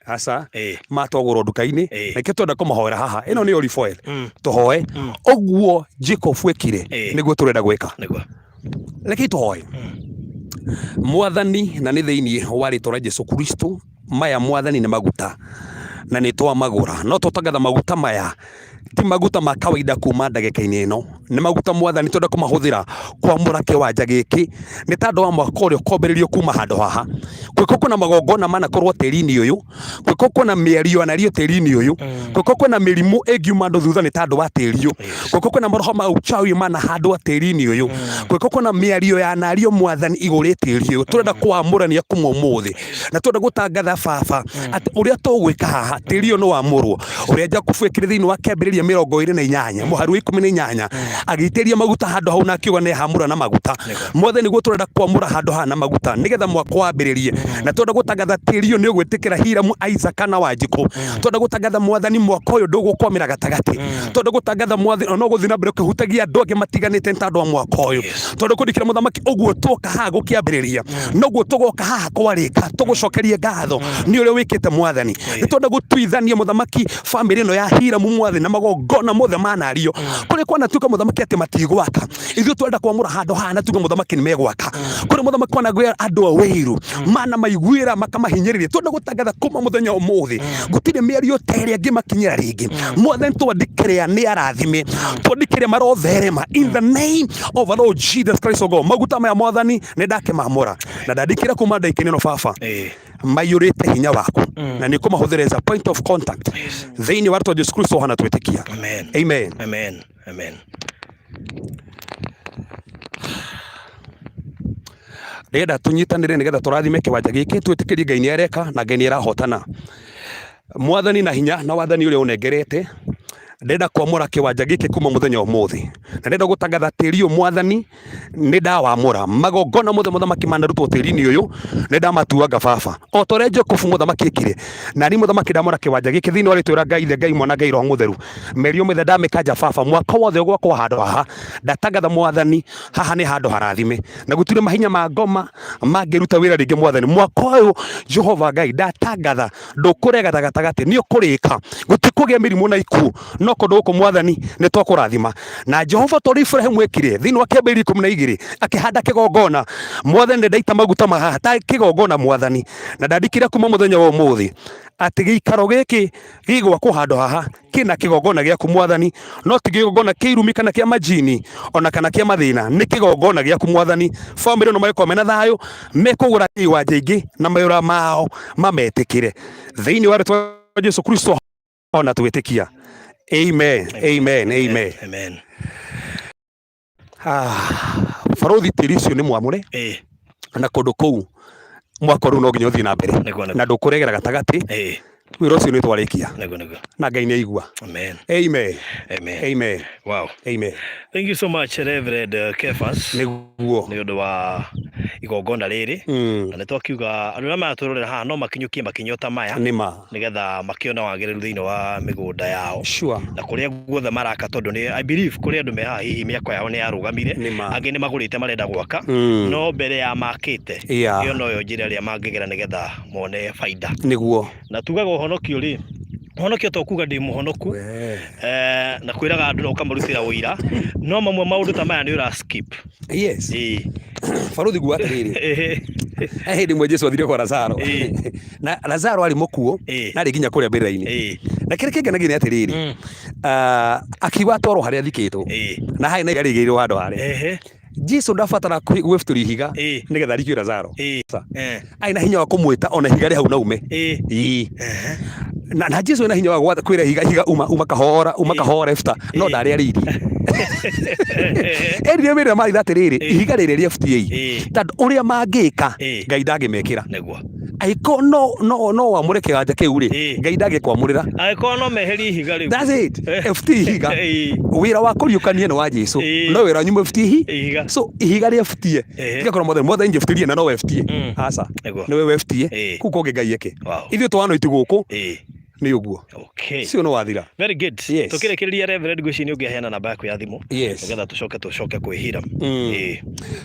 asa matogoro nduka-ini nike twenda kumahoera haha ino ni olive oil tuhoe oguo Jacob ekire niguo turenda gwika niguo reke tuhoe mwathani na ni thiini wa ritwa Jesu Kristo maya mwathani ni maguta na ni twa magura no tutangatha maguta maya ti maguta ma kawaida kuma ndagika-ini ino ni maguta mwathani twenda kumahuthira kwamura kiwanja giki ni tandu wa mwaka uria ukomberirio kuma handu haha kwiko kuna magongona manakorwo tiri-ini uyu kwiko kuna mĩario anario tiri-ini uyu kwiko kuna mĩrimũ ĩngiuma andu thutha ni tandu wa tiri uyu kwiko kuna maroho ma uchawi mana handu wa tiri-ini uyu kwiko kuna mĩario ya nario mwathani iguri tiri uyu turenda kwamurania kuma umuthi na turenda gutangatha baba ati uria tugwika haha tiri uyu no wamurwo uria Jakubu ekire thiini wa Kĩambĩrĩria 28 muharu wa 18 agĩitĩria maguta handu hau na akiuga ni hamura na maguta mothe niguo turenda kwamura handu haha na maguta nigetha mwaka wambĩrĩrie na turenda gutangatha tiri uyu ni ugwĩtĩkĩra Hiramu Isaac na Wanjikũ turenda gutangatha mwathani mwaka uyu ndũgũkwamĩra gatagati turenda gutangatha mwathani no gũthiĩ na mbere kũhutagia andũ angĩ matiganĩte nĩ tondũ wa mwaka uyu turenda kũndĩkĩra mũthamaki ũguo twoka haha gũkĩambĩrĩria noguo tũgoka haha kwarĩka tũgũcokerie ngatho nĩ ũrĩa wĩkĩte mwathani nĩ turenda gũtuithania mũthamaki famĩlĩ ĩno ya Hiramu mwathani na magongona mothe manario kũrĩ kwanatuĩka mũthamaki atĩ matigwaka ithuĩ turenda kwamũra handũ haha na tuge mũthamaki nĩ megwaka kũrĩ mũthamaki wanagwĩra andũ a wĩru mana maiguĩra makamahinyĩrĩria turenda gũtangatha kuma mũthenya ũmũthĩ gũtirĩ mĩario ta ĩrĩa ĩngĩmakinyĩra rĩngĩ mwathani twandĩkĩre nĩ arathime twandĩkĩre marotherema in the name of our Lord Jesus Christ o God maguta maya mwathani nĩ ndakĩmamũra na ndandĩkĩra kuma ndaikinĩ no baba maiyũrĩte hinya waku na nĩ kũmahũthĩra as a point of contact thĩinĩ wa rĩtwa Jesu Kristo hana twĩtĩkia amen ndĩrenda tũnyitanĩre nĩgetha tũrathime kĩwanja gĩkĩ twĩtĩkĩrie Ngai nĩ areka na Ngai nĩ arahotana mwathani na hinya na wathani ũrĩa ũnengerete ndenda kwamũra kĩwanja gĩkĩ kuma mũthenya ũmũthĩ na ndenda gũtangatha tĩri ũyũ mwathani nĩ ndawamũra magongona mothe mũthamaki manarutwo tĩri-inĩ ũyũ nĩ ndamatuanga baba o ta ũrĩa Jakubu mũthamaki ekire na niĩ mũthamaki ndamũra kĩwanja gĩkĩ thĩinĩ wa rĩtwa rĩa Ngai Ithe Ngai Mwana Ngai Roho Mũtheru mĩario mĩothe ndamĩkanja baba mwaka wothe ũgwakwo handũ haha ndatangatha mwathani haha nĩ handũ harathime na gũtirĩ mahinya ma ngoma mangĩruta wĩra rĩngĩ mwathani mwaka ũyũ Jehova Ngai ndatangatha ndũkũrega gatagatĩ nĩ ũkũrĩka gũtikũgĩa mĩrimũ na ikuũ no kũndũ gũkũ mwathani nĩ twakũrathima na Jehova tondũ Ibrahimu ekire thĩinĩ wa Kĩambĩrĩria 12 akĩhanda kĩgongona mwathani nĩ ndaita maguta mahaha ta kĩgongona mwathani na ndandĩkire kuma mũthenya wa ũmũthĩ atĩ gĩikaro gĩkĩ gĩgwakwo handũ haha kĩna kĩgongona gĩaku mwathani no ti kĩgongona kĩa irumi kana kĩa majini ona kana kĩa mathĩna nĩ kĩgongona gĩaku mwathani famĩlĩ ĩno magĩkorwo mena thayũ mekũgũra iwanja ingĩ na mawĩra mao mametĩkĩre thĩinĩ wa rĩtwa Jesu Kristo ona twĩtĩkia amen barothi tĩri ũcio nĩ mwamũre na kũndũ kũu mwaka rĩu no nginya ũthiĩ na mbere na ndũkũregera gatagatĩ wĩra ũcio nĩ twarĩkia na Ngai nĩ aigua amen wow thank you so much Reverend Kefas nĩguo nĩ ũndũ wa igongona rĩrĩ na nĩ twakiuga andũ arĩa maratũrorera haha no makinyũkie makinya ta maya nĩgetha makĩona wagĩrĩru thĩinĩ wa mĩgũnda yao na kũrĩa guothe maraka tondũ nĩ I believe kũrĩ andũ me haha hihi mĩako yao nĩ yarũgamire angĩ nĩ magũrĩte marenda gwaka no mbere ya makĩte ĩyo noyo njĩra ĩrĩa mangĩgera nĩgetha mone baida nĩguo na tugaga ũhonokio rĩ ũhonokio to kuga ndĩ mũhonoku na kwĩraga andũ na ũkamarutĩra ũira no mamwe maũndũ ta maya nĩ ũra skip barothi gwa atĩrĩrĩ hĩndĩ ĩmwe Jesũ athire kwa Lazaro na Lazaro arĩ mũkuũ na arĩ nginya kũrĩa mbĩrĩra-inĩ na kĩrĩa kĩngenagia nĩ atĩrĩrĩ akiuga atwarwo harĩa athikĩtwo na harĩ na ihiga rĩigĩrĩirwo handũ harĩa Jesũ ndabatara gwĩbutũria ihiga nĩgetha arikio Lazaro arĩ na hinya wa kũmwĩta ona ihiga rĩ hau na ume na Jesũ ena hinya wa kwĩra ihiga uma kahora no ndarĩ arĩ irio Erire mira mari datiriri ihiga riri ria FTA tondu uria mangika Ngai ndangimekira niguo aiko no wamure kiganja kiu ri Ngai ndangikwamurira aiko no meherie ihiga riu. That's it. FT ihiga wira wa kuriukania ni wa Jesu no wira nyume FT ihiga so ihiga ria FT tigakora mothe inje FT na no FT asa ni we FT kuko Ngai yake ithio twano itiguku ni uguo. Okay, sio no wathira. Very good. Yes. Tukirekereria Reverend Guci ni ungeheana namba yako ya thimu nigetha tucoke kwi Hiram.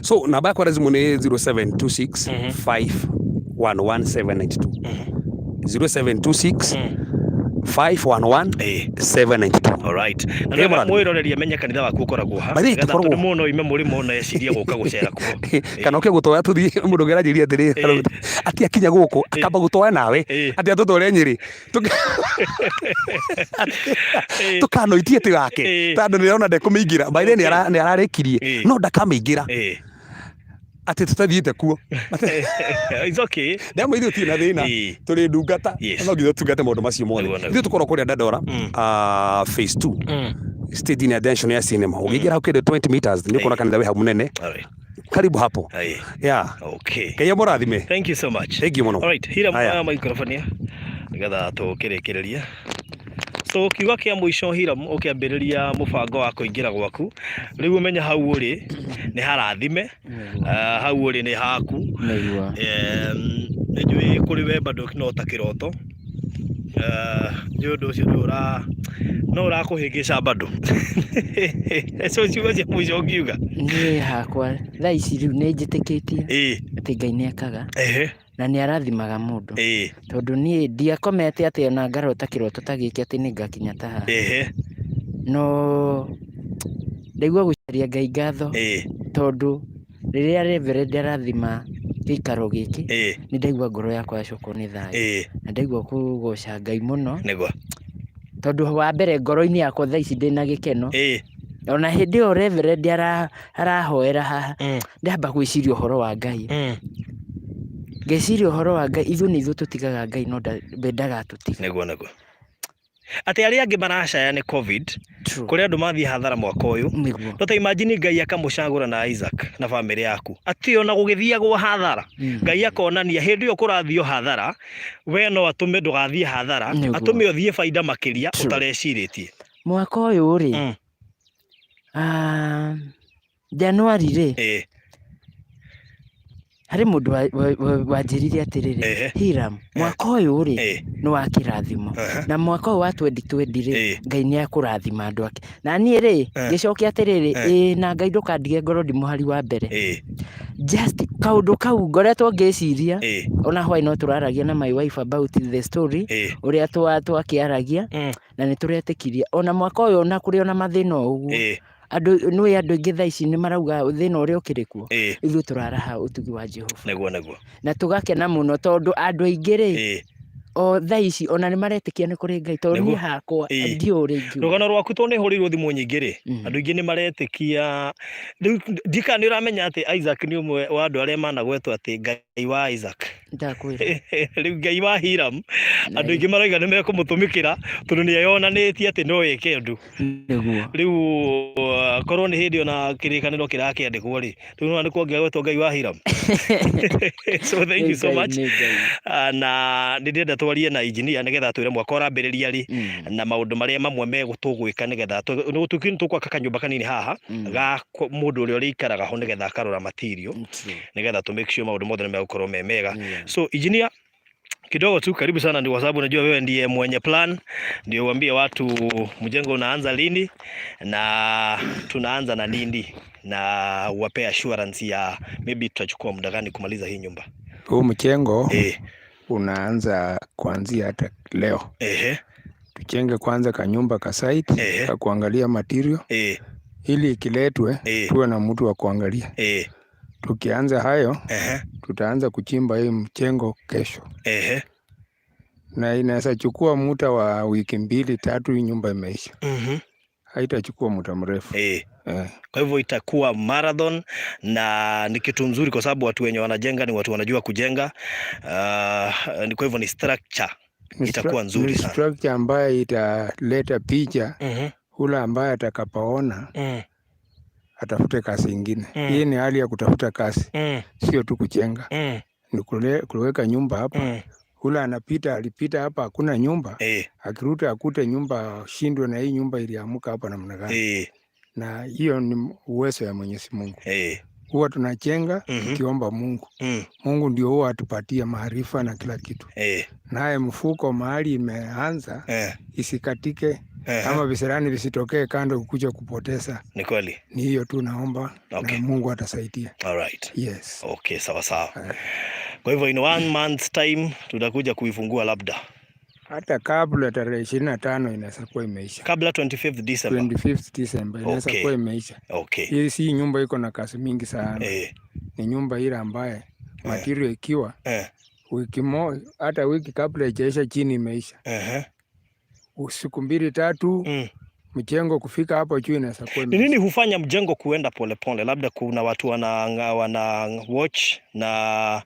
So namba yako ya thimu ni 0726 511792 0726 511792. Alright. Na ndio mwiroreria menya kanitha waku ukoragwo ha. Ngetha tundu muno ime murimo na yeciria guka gucera kuo. Kana uke gutoya tuthi mundu gerajiria thiri ati akinya guku akamba gutoya nawe ati atutore Nyeri tukanoitie ti wake tondu nirona ndekumingira baire ni ararikirie no ndakamiingira ati tutathiite kuo. It's okay. Ndemo ithu ti na thina turi ndungata no ngitho tungate maundu macio mothe ithu tukorwo kuria Dandora phase 2 stage in attention ya cinema ugigira ukende 20 meters ni kuna kanitha we hau munene karibu hapo. Yeah. Okay. Kaya morathime. Thank you so much. Thank you muno. All right, Hiram microphone nigetha tukirekereria. So kiuga kia muico Hiram ukiambiriria mubango wa kuingira gwaku riu umenya hau uri ni harathime hau uri ni haku njui kuri we bado no ta kiroto njundo cio no urakuhingica bado so ciuga cia muico ngiuga ni hakwa thaa ici riu ni njitikitie ati Ngai ni akaga na ni arathimaga mundu tondu ni ndiakomete ati ona ngarota kiroto ta giki ati ni ngakinya ta haha no ndigua gucaria Ngai ngatho tondu riria Reverend arathima gikaro giki ni ndaigua ngoro yakwa yacokwo ni thayu na ndaigua kugoca Ngai muno niguo tondu wa mbere ngoro-ini yakwa thaa ici ndina gikeno ona hindi iyo Reverend arahoera haha ndamba gwiciria uhoro wa Ngai ngeciria uhoro wa Ngai ithu ni ithu tutigaga Ngai no ndagatutiga niguo ati aria angi maracaya ni covid kuri andu mathie hathara mwaka uyu no ta imagine Ngai akamucagura na Isaac na family yaku ati ona gugithiagwo hathara Ngai akonania hindi iyo kurathio hathara we no atume ndugathie hathara atume uthie faida makiria utareciretie mwaka uyu ri Januari ri hari mundu wanjirire atiriri Hiram mwaka uyu ri ni wa kirathimo na mwaka uyu wa 2020 ri Ngai ni akurathima andu ake na nie ri gicokia atiriri na Ngai ndukandige ngoro ndimuhari wa mbere just kaundu kau ngoretwo ngiciria ona hwai no turaragia na my wife about the story uria twakiaragia na ni turetikiria ona mwaka uyu na kuri ona mathina uguo andu ingi thaa ici ni marauga thina uria ukirikuo ithu turaraha utugi wa Jehova niguo na tugakena muno tondu andu aingi ri o thaa ici ona ni maretikia ni kuri Ngai tondu ni hakwa ndiuri rugano rwaku to ni hurirwo thimu nyingi ri andu aingi ni maretikia ndika ni uramenya ati Isaac ni umwe wa andu aria managwetwo ati Ngai wa Isaac ndakwira riu Ngai wa Hiram andu aingi maraiga ni mekumutumikira tondu ni ayonanitie ati no eke undu niguo riu korwo ni hindi ona kirikaniro kirakiandikwo ri riu ni kuongererwo Ngai wa Hiram so thank you so much na ndenda twarie na engineer nigetha twire mwaka urambiriria ri na maundu maria mamwe megutugwika nigetha tukwaka kanyumba kanini haha ga mundu uria ikaraga ho nigetha akarora material nigetha to make sure maundu mothe ni megukorwo me mega so engineer kidogo tu karibu sana ndio, kwa sababu najua wewe ndiye mwenye plan, ndio uambie watu mjengo unaanza lini na tunaanza na nini na uwape assurance ya maybe tutachukua muda gani kumaliza hii nyumba. Huu mjengo unaanza kuanzia hata leo. Tujenge kwanza kanyumba ka site ka kuangalia material ili ikiletwe tuwe na mtu wa kuangalia. Tukianza hayo tutaanza kuchimba hii mjengo kesho. Na inaweza chukua muda wa wiki 2-3 hii nyumba imeisha. Haitachukua muda mrefu. Kwa hivyo itakuwa marathon na ni kitu mzuri kwa sababu watu wenye wanajenga ni watu wanajua kujenga. Kwa hivyo ni structure itakuwa nzuri sana. Structure ambayo italeta picha ule ambaye atakapaona atafute kazi ingine. Hii ni hali ya kutafuta kazi, sio tu kujenga. Ni kuweka nyumba hapa. Ule alipita hapa hakuna nyumba, akirudi akute nyumba, shindwe na hii nyumba iliamuka hapa namna gani. Na hiyo ni uwezo ya Mwenyezi Mungu. Huwa tunajenga tukiomba Mungu. Mungu ndio huwa atupatia maarifa na kila kitu. Naye mfuko mahali imeanza isikatike, ama visirani visitokee kando kukuja kupoteza. Ni kweli. Ni hiyo tu naomba, na Mungu atasaidia. Alright. Yes. Okay, sawa sawa. Kwa hivyo in 1 month's time tutakuja kuifungua labda. Hata kabla tarehe 25 inaweza kuwa imeisha. Kabla 25th December. 25th December inaweza kuwa imeisha. Okay. Hii si nyumba iko na kazi mingi sana. Ni nyumba ile ambaye material ikiwa wiki moja, hata wiki kabla haijaisha chini imeisha. Siku 2-3 mjengo kufika hapo juu inaweza kuwa. Ni nini hufanya mjengo kuenda polepole? Labda kuna watu wana watch na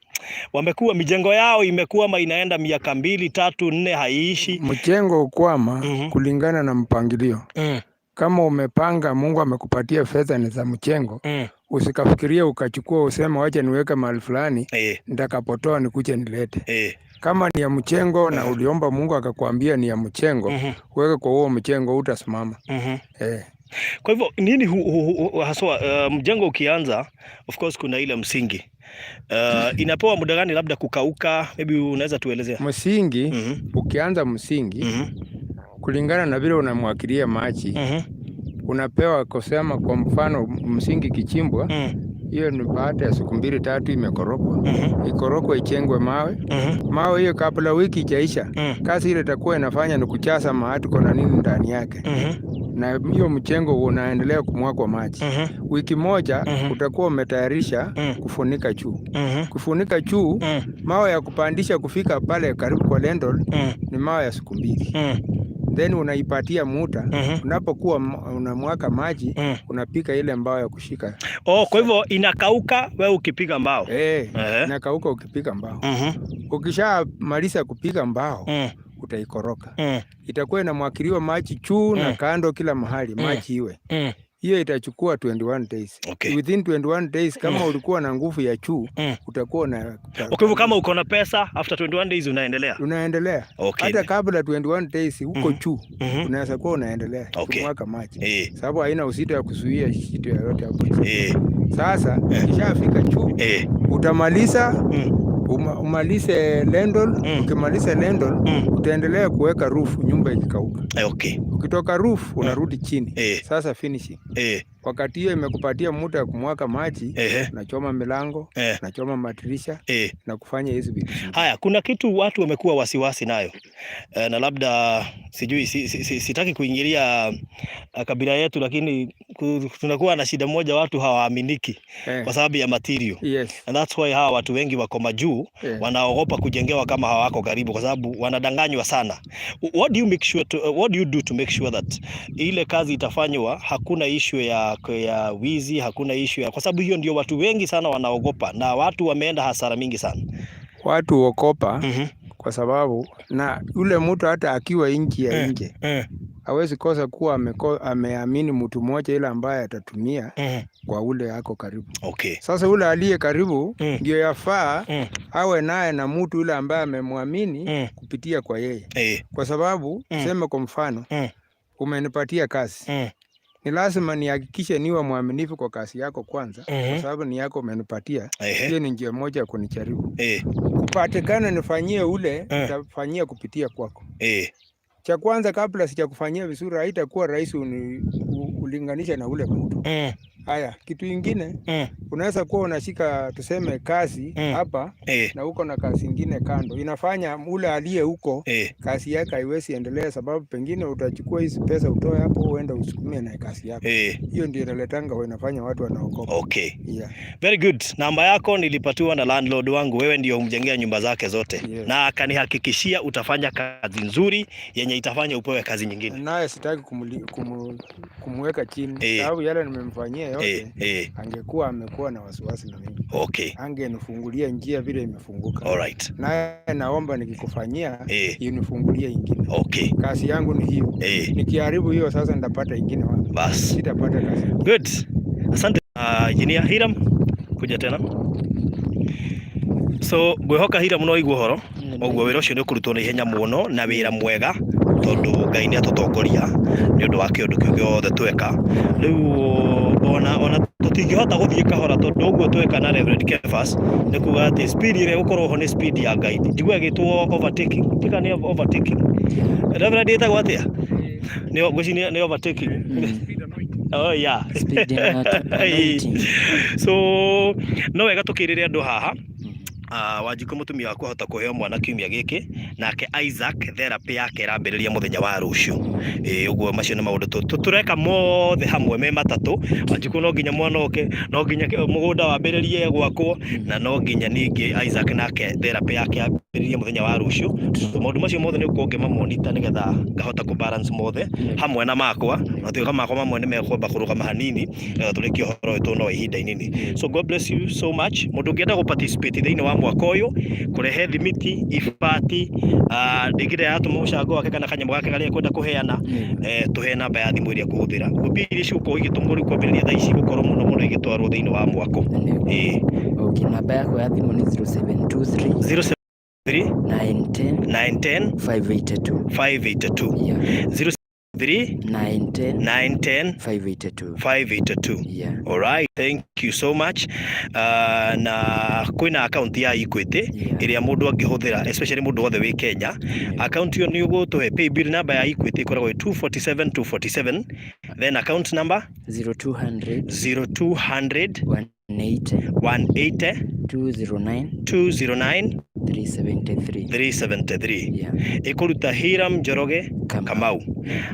wamekuwa mijengo yao imekuwa ama inaenda miaka 2, 3, 4 haiishi. Mjengo ukwama kulingana na mpangilio. Kama umepanga, Mungu amekupatia fedha ni za mjengo, usikafikiria ukachukua useme wacha niweke mahali fulani, nitakapotoa nikuje nilete. Kama ni ya mjengo na uliomba Mungu akakwambia ni ya mjengo, weke kwa huo mjengo, utasimama. Kwa hivyo nini haswa mjengo ukianza, of course kuna ile msingi. Inapewa muda gani labda kukauka? Maybe unaweza tuelezea. Msingi, ukianza msingi, kulingana na vile unamwagilia maji, unapewa kusema, kwa mfano msingi kichimbwa, hiyo ni baada ya siku 2-3 imekorokwa. Ikorokwa ichengwe mawe. Mawe hiyo kabla wiki ijaisha, kazi ile itakuwa inafanya ni kuchaza mahali kuna nini ndani yake. Na hiyo mchengo unaendelea kumwagwa maji. Wiki moja utakuwa umetayarisha kufunika juu. Kufunika juu, mawe ya kupandisha kufika pale karibu kwa lendol ni mawe ya siku 2. Then unaipatia muda, unapokuwa unamwaga maji, unapika ile mbao ya kushika. Kwa hivyo inakauka wewe ukipiga mbao. Inakauka ukipiga mbao. Ukishamaliza kupiga mbao, utaikoroka. Itakuwa inamwagiliwa maji juu na kando kila mahali maji iwe. Hiyo itachukua 21 days. Within 21 days kama ulikuwa na nguvu ya juu, utakuwa na hivyo kama uko na pesa after 21 days unaendelea. Hata kabla 21 days uko juu, unaweza kuwa unaendelea kumwaga maji. Sababu haina uzito ya kuzuia kitu yoyote hapo. Sasa ikishafika juu, utamaliza umalize lendol. Ukimaliza lendol, utaendelea kuweka roof nyumba ikikauka. Ukitoka roof unarudi chini. Sasa finishing. Wakati hiyo imekupatia muda ya kumwaga maji, nachoma milango, nachoma madirisha na kufanya hizo vitu. Haya, kuna kitu watu wamekuwa wasiwasi nayo. Na labda sijui sitaki kuingilia kabila yetu, lakini tunakuwa na shida moja, watu hawaaminiki kwa sababu ya material. And that's why hawa watu wengi wako majuu wanaogopa kujengewa kama hawako karibu, kwa sababu wanadanganywa sana. What do you do to make sure that ile kazi itafanywa, hakuna issue ya wizi, hakuna issue kwa sababu hiyo ndio watu wengi sana wanaogopa, na watu wameenda hasara mingi sana. Watu wokopa kwa sababu na ule mtu hata akiwa nchi ya nje hawezi kosa kuwa ameamini mtu mmoja ile ambaye atatumia kwa ule yako karibu. Sasa ule aliye karibu ndio yafaa awe naye na mtu ule ambaye amemwamini kupitia kwa yeye. Kwa sababu sema kwa mfano umenipatia kazi, ni lazima nihakikishe niwe mwaminifu kwa kazi yako kwanza, kwa sababu ni yako umenipatia. Hiyo ni njia moja ya kunijaribu. Kupatikana nifanyie ule, nitafanyia kupitia kwako. Cha kwanza kabla sijakufanyia vizuri, haitakuwa rahisi ulinganisha na ule mtu. Haya, kitu ingine, unaweza kuwa unashika tuseme kazi hapa na uko na kazi ingine kando. Inafanya ule aliye huko kazi yake haiwezi endelea, sababu pengine utachukua hizi pesa utoe hapo uende usukumie na kazi yako. Hiyo ndio inaletanga inafanya watu wanaokopa. Very good. Namba yako nilipatiwa na landlord wangu, wewe ndio umjengea nyumba zake zote. Na akanihakikishia utafanya kazi nzuri yenye itafanya upewe kazi nyingine. Naye sitaki kumweka kuniweka chini. Sababu yale nimemfanyia yote, angekuwa amekuwa na wasiwasi na mimi. Okay. Angenifungulia njia vile imefunguka. Alright. Naye naomba nikikufanyia unifungulie ingine. Okay. Kazi yangu ni hiyo. Nikiharibu hiyo sasa nitapata ingine wapi? Bas. Sitapata kazi. Good. Asante Engineer Hiram, kuja tena. So ngwihoka Hiram no igwo horo ogwo wira ucio ni kurutwo na ihenya muno na wira mwega tondu Ngai ni atutongoria ni undu wa kiundu kiu giothe tweka. Riu ona tutingihota guthie kahora tondu ogwo tweka na Reverend Kefas ni kuga ati speed ire gukorwo ho ni speed ya Ngai. Njigua gitwo overtaking. Tika ni overtaking. Reverend itagwo atia? Ni overtaking. Oh yeah. So no wega tukirire andu haha Wanjikũ mutumia waku ahota kuheo mwana kiumia giki nake Isaac therapy yake irambĩrĩria muthenya wa rũciũ. Ũguo macio nĩ maũndũ tureka mothe hamwe me matatu. Wanjikũ no nginya mwana oke, no nginya mũgũnda wambĩrĩrie gwakwo, na no nginya ningĩ Isaac nake therapy yake yambĩrĩrie muthenya wa rũciũ. Maũndũ macio mothe nĩ ũkorwo ngĩmamonita nĩgetha ngahota ku balance mothe hamwe na makwa. Matuĩka makwa mamwe nĩ mekwamba kũrũgama hanini tũrĩkie ũhoro witũ no ihinda inini. So God bless you so much. Mũndũ ũngĩenda gũ participate thĩinĩ wa mwaka ũyũ kurehe thimiti ibati ndĩngĩre yatũma mũcango wake kana kanyamũ gake karĩa kwenda kũheana tũhe namba ya thimũ ĩrĩa kũhũthĩra gũbiri ciuko igĩtũmwo rĩu kwambĩrĩria thaa ici gũkorwo mũno igĩtwarwo thĩinĩ wa mwako. Okay, namba yako ya thimũ nĩ 0723 910 582 910 582. Yeah. All right, thank you so much. Na kwina account ya Equity iria mundu angĩhũthĩra, especially mundu wothe wĩ Kenya. Account yo nĩ ũgũtũhe pay bill number ya Equity ikoragwo 247 then account number 0200 180 209 373. Yeah. Ikuruta Hiram Njoroge Kamau.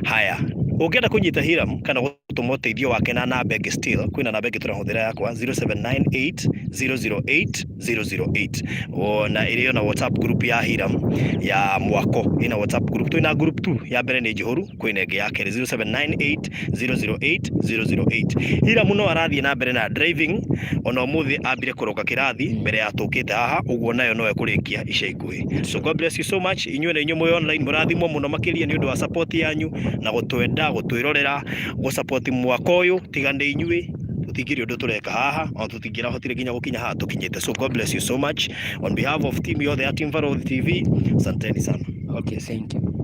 Haya, ũngĩenda kũnyita Hiram kana gũtũma ũteithio wake na namba ĩngĩ still kwĩna namba ĩngĩ tũrahũthĩra yakwa 0798008008 na ĩrĩ na WhatsApp group ya Hiram ya mwako ina WhatsApp group. Twĩna group 2 ya mbere nĩ njihũru, kwĩna ĩngĩ yake 0798008008. Hiram no arathiĩ na mbere na driving ona ũmũthĩ ambire kũroka kĩrathi mbere ya tũkĩte haha, ũguo nayo no ekũrĩkia ica ikuhĩ. So God bless you so much. Inyuĩ na inyuĩ mũĩ online mũrathimwo mũno makĩria nĩ ũndũ wa support yanyu na gũtwenda gũtwĩrorera gũsupport mwaka ũyũ. Tiga nĩ inyuĩ tutingĩrĩ ũndũ tũreka haha ona tũtingĩrahotire nginya gũkinya haha tũkinyĩte. So God bless you so much on behalf of team yothe ya Team Farothi TV. Asanteni sana. Okay, thank you.